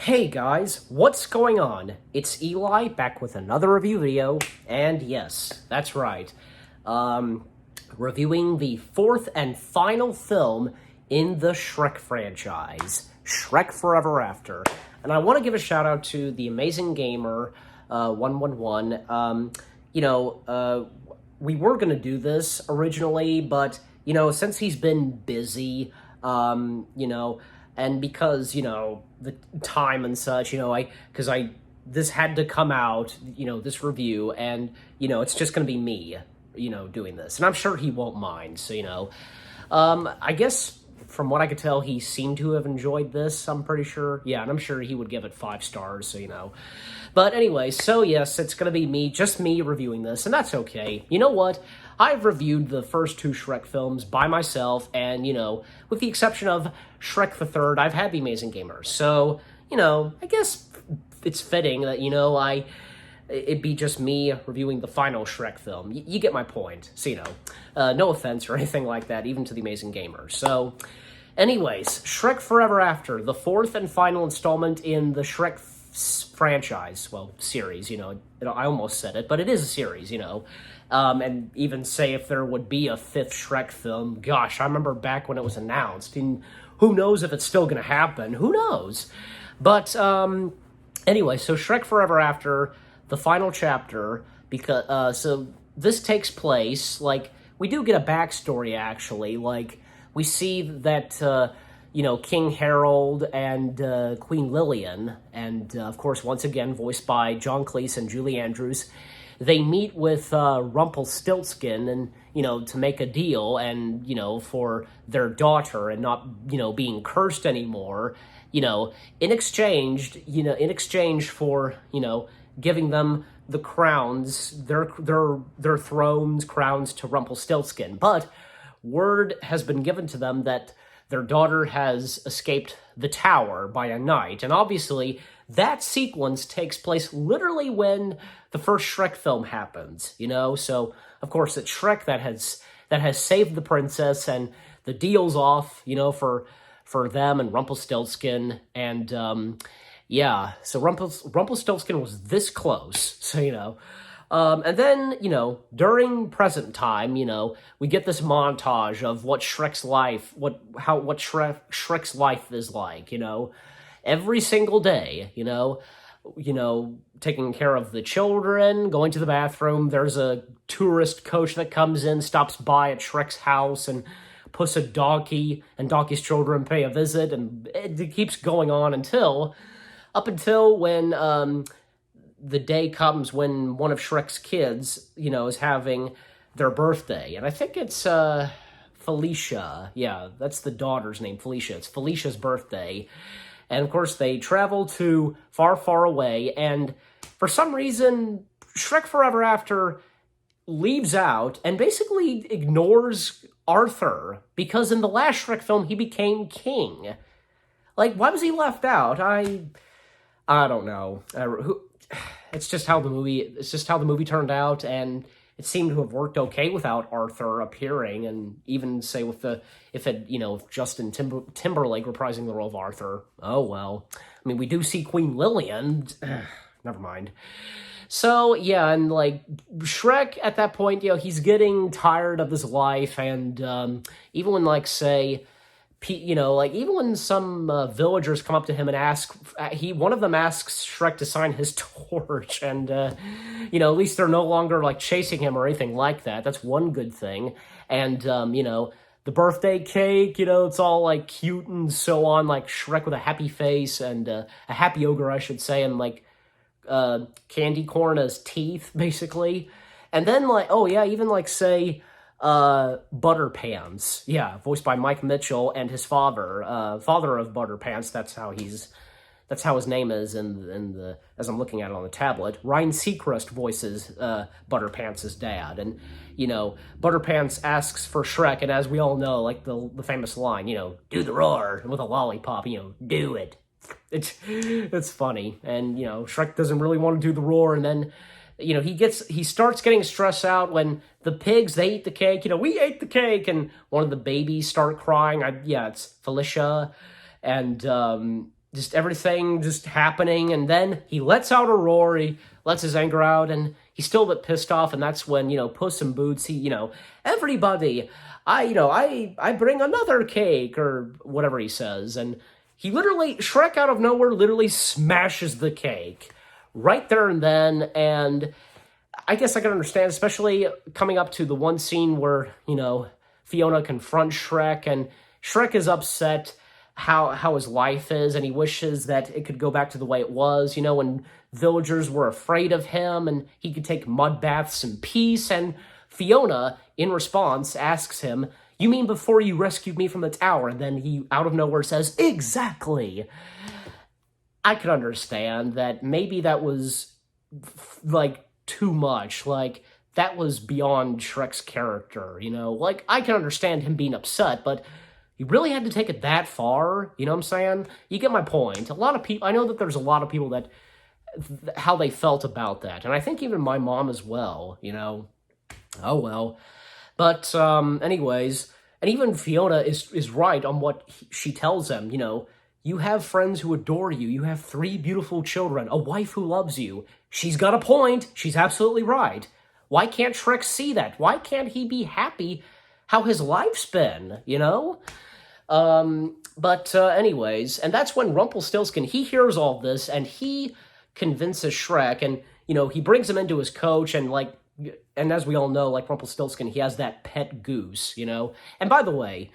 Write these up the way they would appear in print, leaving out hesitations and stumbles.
Hey guys, what's going on? It's Eli back with another review video, and yes, that's right. Reviewing the fourth and final film in the Shrek franchise, Shrek Forever After. And I want to give a shout out to the Amazing Gamer 111. We were going to do this originally, but, since he's been busy, and because, the time and such, this had to come out, this review, and, it's just going to be me, doing this. And I'm sure he won't mind, so, I guess from what I could tell, he seemed to have enjoyed this, I'm pretty sure. Yeah, and I'm sure he would give it 5 stars, so. But anyway, so yes, it's going to be just me reviewing this, and that's okay. You know what? I've reviewed the first 2 Shrek films by myself, and, with the exception of Shrek the Third, I've had the Amazing Gamer. So, I guess it's fitting that, it'd be just me reviewing the final Shrek film. You get my point. So, no offense or anything like that, even to the Amazing Gamer. So, anyways, Shrek Forever After, the 4th and final installment in the Shrek franchise, well, series, I almost said it, but it is a series, and even say if there would be a 5th Shrek film, gosh, I remember back when it was announced, and who knows if it's still going to happen, who knows, but, anyway, so Shrek Forever After, the final chapter, because, so this takes place, we do get a backstory, actually, we see that, King Harold and Queen Lillian, and of course, once again, voiced by John Cleese and Julie Andrews, they meet with Rumpelstiltskin and, to make a deal and, for their daughter and not, being cursed anymore, in exchange for, giving them the crowns, their thrones, crowns to Rumpelstiltskin. But word has been given to them that their daughter has escaped the tower by a night. And obviously, that sequence takes place literally when the first Shrek film happens, So, of course, it's Shrek that has saved the princess, and the deal's off, for them and Rumpelstiltskin. And, yeah, so Rumpelstiltskin was this close, so, and then, during present time, we get this montage of what Shrek's life, Shrek's life is like, every single day, taking care of the children, going to the bathroom. There's a tourist coach that comes in, stops by at Shrek's house, and puts a donkey, and Donkey's children pay a visit, and it keeps going on up until when, the day comes when one of Shrek's kids, is having their birthday. And I think it's Felicia. Yeah, that's the daughter's name, Felicia. It's Felicia's birthday. And, of course, they travel to far, far away. And for some reason, Shrek Forever After leaves out and basically ignores Arthur. Because in the last Shrek film, he became king. Why was he left out? I don't know. It's just how the movie turned out, and it seemed to have worked okay without Arthur appearing, and even say if Justin Timberlake reprising the role of Arthur. Oh well. I mean, we do see Queen Lillian. Never mind. So yeah, and Shrek at that point, he's getting tired of his life, and even when even when some villagers come up to him and ask, one of them asks Shrek to sign his torch, and, at least they're no longer, chasing him or anything like that. That's one good thing. And, the birthday cake, it's all, cute and so on, Shrek with a happy face, and a happy ogre, I should say, and, candy corn as teeth, basically. And then, say, Butterpants, yeah, voiced by Mike Mitchell, and his father of Butterpants. That's how his name is in the as I'm looking at it on the tablet. Ryan Seacrest voices Butterpants' dad, and Butterpants asks for Shrek, and as we all know, the famous line, do the roar with a lollipop, do it. It's funny, and Shrek doesn't really want to do the roar, and then. He starts getting stressed out when the pigs, they eat the cake, we ate the cake, and one of the babies start crying. It's Felicia, and, just everything just happening, and then he lets out a roar, he lets his anger out, and he's still a bit pissed off, and that's when, Puss in Boots, everybody, I bring another cake, or whatever he says, and he literally, Shrek out of nowhere literally smashes the cake right there and then, and I guess I can understand, especially coming up to the one scene where, Fiona confronts Shrek, and Shrek is upset how his life is, and he wishes that it could go back to the way it was, when villagers were afraid of him, and he could take mud baths in peace, and Fiona, in response, asks him, "You mean before you rescued me from the tower?" And then he, out of nowhere, says, "Exactly." I could understand that maybe that was, too much, that was beyond Shrek's character, I can understand him being upset, but you really had to take it that far, you know what I'm saying? You get my point. A lot of people, I know that there's a lot of people that, how they felt about that, and I think even my mom as well, oh well. But, anyways, and even Fiona is right on what she tells him, you have friends who adore you, you have 3 beautiful children, a wife who loves you. She's got a point, she's absolutely right. Why can't Shrek see that? Why can't he be happy how his life's been, But anyways, and that's when Rumpelstiltskin, he hears all this, and he convinces Shrek, and, he brings him into his coach, and, and as we all know, Rumpelstiltskin, he has that pet goose, And by the way,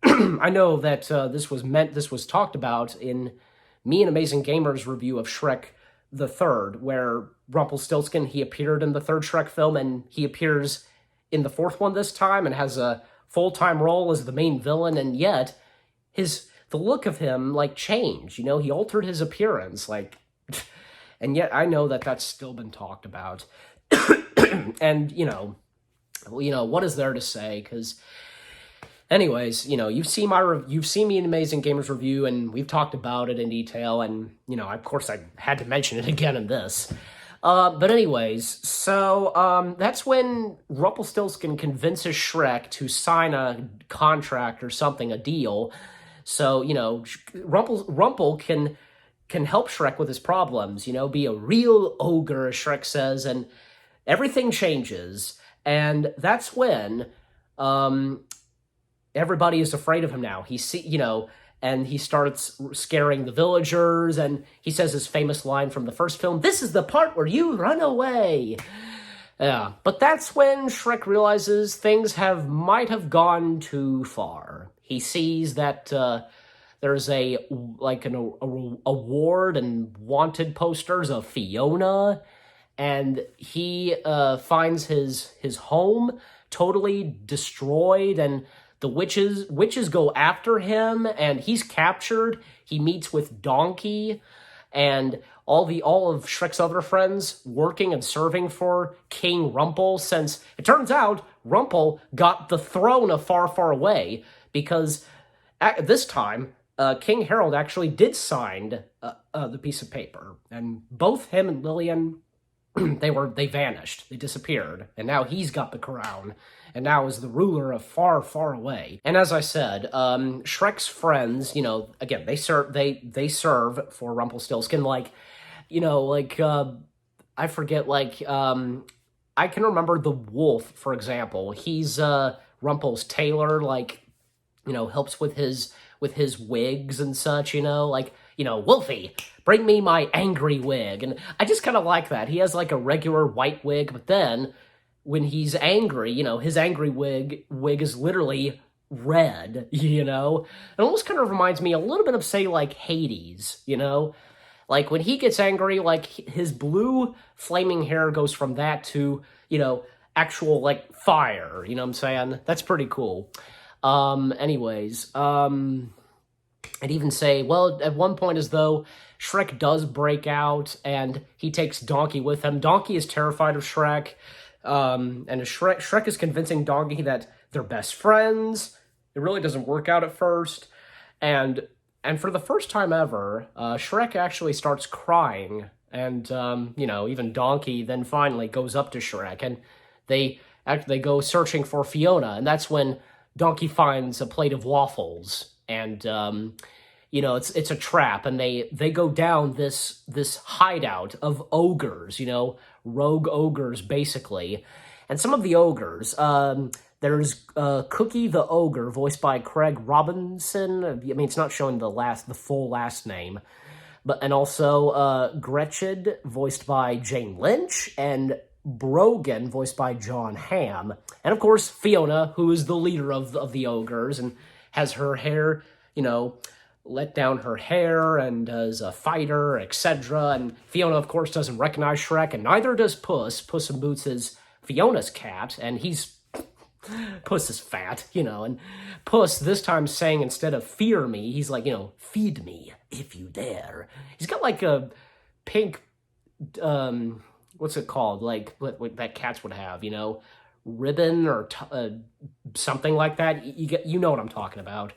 I know that this was talked about in me and Amazing Gamer's review of Shrek the Third, where Rumpelstiltskin, he appeared in the third Shrek film, and he appears in the fourth one this time, and has a full-time role as the main villain, and yet the look of him changed, he altered his appearance, and yet I know that that's still been talked about. And what is there to say? Because anyways, you've seen me in Amazing Gamers review, and we've talked about it in detail, and of course I had to mention it again in this. But anyways, so that's when Rumpelstiltskin convinces Shrek to sign a contract or something, a deal. So, Rumple can help Shrek with his problems, be a real ogre, as Shrek says, and everything changes. And that's when everybody is afraid of him now. And he starts scaring the villagers, and he says his famous line from the first film, "This is the part where you run away." Yeah, but that's when Shrek realizes things might have gone too far. He sees that there's an award and wanted posters of Fiona, and he finds his home totally destroyed, and the witches go after him, and he's captured. He meets with Donkey and all of Shrek's other friends working and serving for King Rumple, since it turns out Rumple got the throne of Far, Far Away, because at this time, King Harold actually did sign the piece of paper, and both him and Lillian, they vanished, they disappeared, and now he's got the crown, and now is the ruler of Far, Far Away. And as I said, Shrek's friends, again, they serve for Rumpelstiltskin, I forget, I can remember the wolf, for example. He's Rumple's tailor, helps with his wigs and such, Wolfie, bring me my angry wig. And I just kind of like that. He has a regular white wig, but then when he's angry, his angry wig is literally red, It almost kind of reminds me a little bit of, say, Hades, when he gets angry, his blue flaming hair goes from that to, actual, fire, you know what I'm saying? That's pretty cool. Anyways, I'd even say, well, at one point, as though Shrek does break out, and he takes Donkey with him. Donkey is terrified of Shrek, and Shrek is convincing Donkey that they're best friends. It really doesn't work out at first, and for the first time ever, Shrek actually starts crying, and, even Donkey then finally goes up to Shrek, and they go searching for Fiona, and that's when Donkey finds a plate of waffles, and it's a trap, and they go down this hideout of ogres, rogue ogres basically, and some of the ogres. There's Cookie the Ogre, voiced by Craig Robinson. I mean, it's not showing the full last name, and also Gretchen, voiced by Jane Lynch, and Brogan, voiced by John Hamm, and of course Fiona, who is the leader of the ogres and has her hair, let down her hair and is a fighter, etc. And Fiona, of course, doesn't recognize Shrek, and neither does Puss. Puss in Boots is Fiona's cat, and Puss is fat, and Puss this time saying, instead of fear me, he's like, feed me if you dare. He's got like a pink, what's it called? Like what that cats would have, ribbon or something like that. You know what I'm talking about.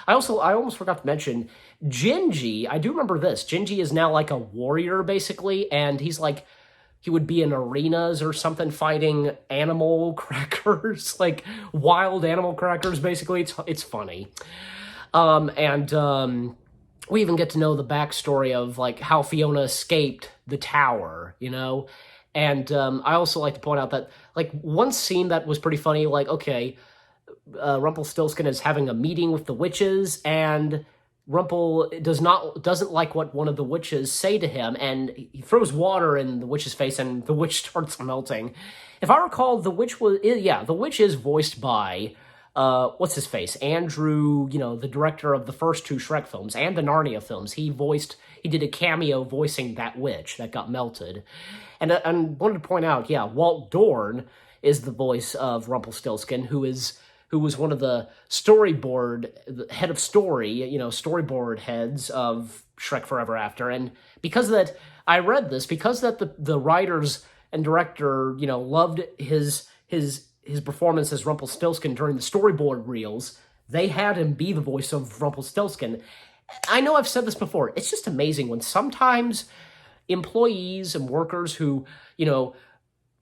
I almost forgot to mention Gingy. I do remember this. Gingy is now like a warrior basically, and he would be in arenas or something fighting animal crackers, like wild animal crackers basically. It's funny. We even get to know the backstory of like how Fiona escaped the tower, And I also like to point out that, like, one scene that was pretty funny, like, okay, Rumpelstiltskin is having a meeting with the witches, and Rumple doesn't like what one of the witches say to him, and he throws water in the witch's face, and the witch starts melting. If I recall, the witch is voiced by, what's his face? Andrew, the director of the first two Shrek films and the Narnia films. He did a cameo voicing that witch that got melted. And wanted to point out, Walt Dorn is the voice of Rumpelstiltskin, who was one of the head of story, storyboard heads of Shrek Forever After. And because of that, I read this, because that the writers and director, loved his performance as Rumpelstiltskin during the storyboard reels, they had him be the voice of Rumpelstiltskin. I know I've said this before. It's just amazing when sometimes employees and workers who,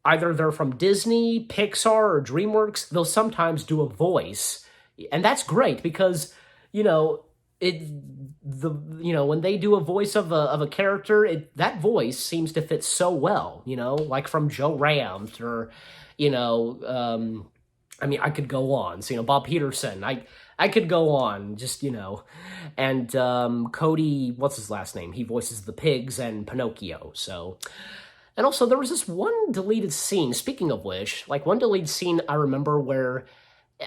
either they're from Disney, Pixar, or DreamWorks, they'll sometimes do a voice. And that's great because, when they do a voice of a character, that voice seems to fit so well, like from Joe Rams or, I could go on. So, Bob Peterson, I could go on, just, and Cody, what's his last name? He voices the pigs and Pinocchio, so. And also, there was this one deleted scene, speaking of which, like one deleted scene I remember where,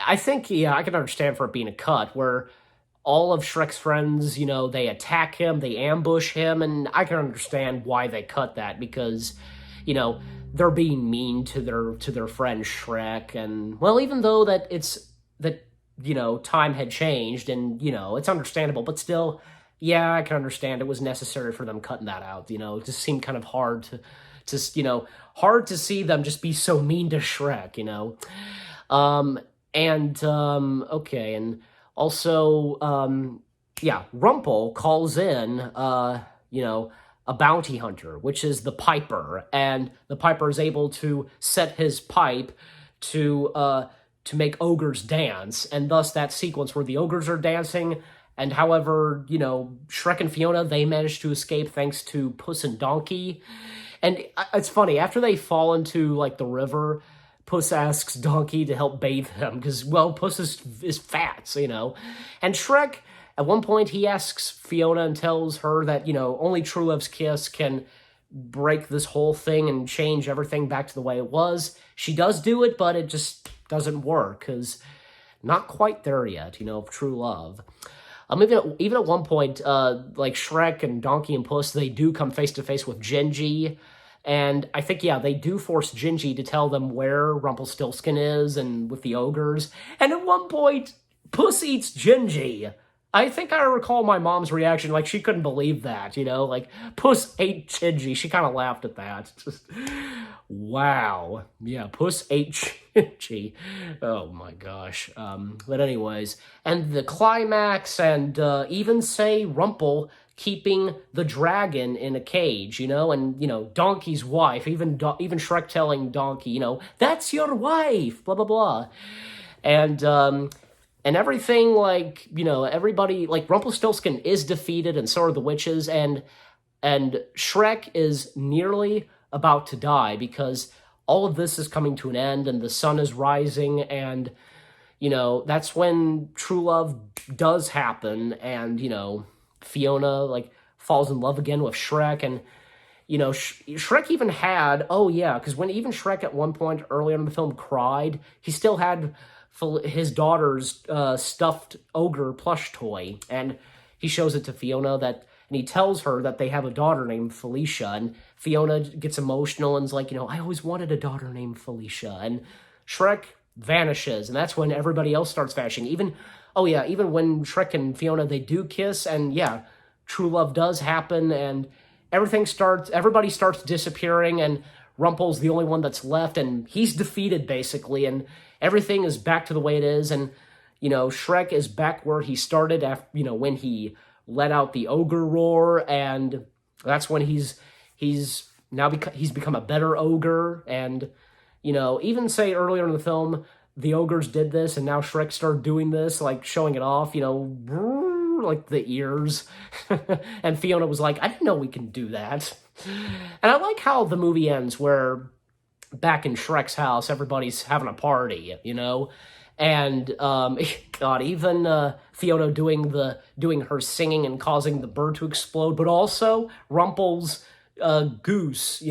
I think, I can understand for it being a cut, where all of Shrek's friends, they attack him, they ambush him, and I can understand why they cut that, because, they're being mean to their friend Shrek, and, well, even though time had changed, and, it's understandable, but still, I can understand it was necessary for them cutting that out, it just seemed kind of hard to see them just be so mean to Shrek, okay, and also, Rumple calls in, a bounty hunter, which is the Piper, and the Piper is able to set his pipe to make ogres dance, and thus that sequence where the ogres are dancing, and however, Shrek and Fiona, they manage to escape thanks to Puss and Donkey. And it's funny, after they fall into, like, the river, Puss asks Donkey to help bathe him, because, well, Puss is fat, And Shrek, at one point, he asks Fiona and tells her that, only true love's kiss can break this whole thing and change everything back to the way it was. She does do it, but it just doesn't work, because not quite there yet, true love. Even at one point, like Shrek and Donkey and Puss, they do come face to face with Gingy, and I think, they do force Gingy to tell them where Rumpelstiltskin is and with the ogres, and at one point, Puss eats Gingy. I think I recall my mom's reaction, like, she couldn't believe that, like, Puss ate Gingy. She kind of laughed at that. Just, wow. Yeah, Puss ate Gingy. Oh, my gosh. But anyways, and the climax, and even, say, Rumple keeping the dragon in a cage, and, Donkey's wife, even Shrek telling Donkey, that's your wife, blah, blah, blah. And, and everything, like, everybody, like, Rumpelstiltskin is defeated, and so are the witches, and Shrek is nearly about to die because all of this is coming to an end, and the sun is rising, and, that's when true love does happen, and, Fiona, like, falls in love again with Shrek, and, Shrek even had, oh yeah, because when even Shrek at one point earlier in the film cried, he still had his daughter's stuffed ogre plush toy, and he shows it to Fiona and he tells her that they have a daughter named Felicia, and Fiona gets emotional and is like, I always wanted a daughter named Felicia, and Shrek vanishes, and that's when everybody else starts vanishing. Even when Shrek and Fiona, they do kiss, and yeah, true love does happen, and everybody starts disappearing, and Rumpel's the only one that's left, and he's defeated, basically, and everything is back to the way it is, and, Shrek is back where he started after, when he let out the ogre roar, and that's when he's become a better ogre, and, even say earlier in the film, the ogres did this, and now Shrek started doing this, like, showing it off, like the ears, and Fiona was like, I didn't know we can do that. And I like how the movie ends, where back in Shrek's house, everybody's having a party, and God, even Fiona doing her singing and causing the bird to explode, but also Rumpel's goose,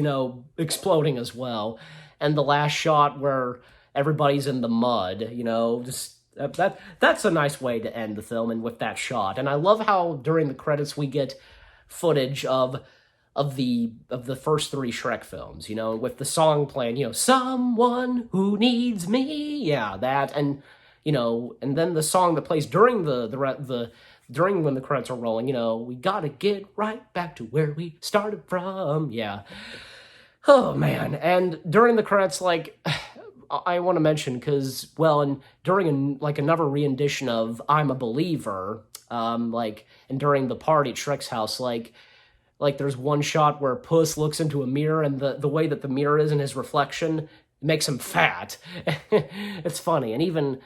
exploding as well, and the last shot where everybody's in the mud, just that's a nice way to end the film, and with that shot. And I love how during the credits we get footage of the first three Shrek films, with the song playing, someone who needs me, yeah, that, and and then the song that plays during during when the credits are rolling, we gotta get right back to where we started from, yeah. Oh man, and during the credits, like, I want to mention, because, well, and during another rendition of I'm a Believer, and during the party at Shrek's house, like there's one shot where Puss looks into a mirror, and the way that the mirror is in his reflection makes him fat. It's funny, and even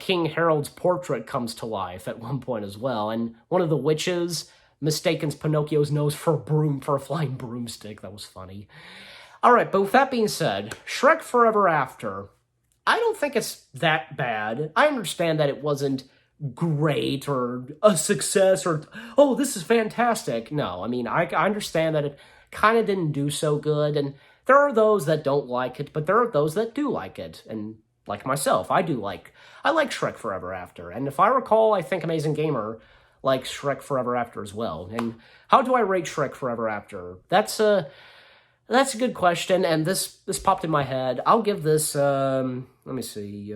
King Harold's portrait comes to life at one point as well, and one of the witches mistakes Pinocchio's nose for a flying broomstick. That was funny. All right, but with that being said, Shrek Forever After, I don't think it's that bad. I understand that it wasn't great or a success or, oh, this is fantastic. No, I mean, I understand that it kind of didn't do so good, and there are those that don't like it, but there are those that do like it, and like myself, I like Shrek Forever After, and if I recall, I think Amazing Gamer likes Shrek Forever After as well. And how do I rate Shrek Forever After? That's a good question, and this popped in my head. I'll give this, let me see,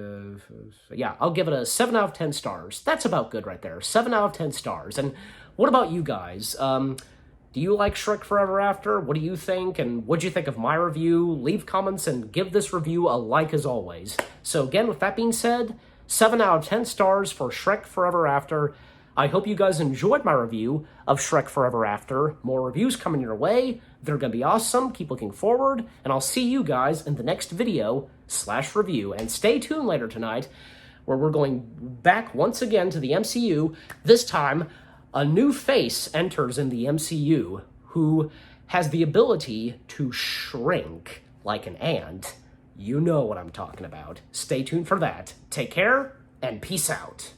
yeah, I'll give it a 7 out of 10 stars. That's about good right there, 7 out of 10 stars. And what about you guys? Do you like Shrek Forever After? What do you think, and what'd you think of my review? Leave comments and give this review a like as always. So again, with that being said, 7 out of 10 stars for Shrek Forever After. I hope you guys enjoyed my review of Shrek Forever After. More reviews coming your way. They're going to be awesome. Keep looking forward. And I'll see you guys in the next video/review. And stay tuned later tonight, where we're going back once again to the MCU. This time, a new face enters in the MCU who has the ability to shrink like an ant. You know what I'm talking about. Stay tuned for that. Take care, and peace out.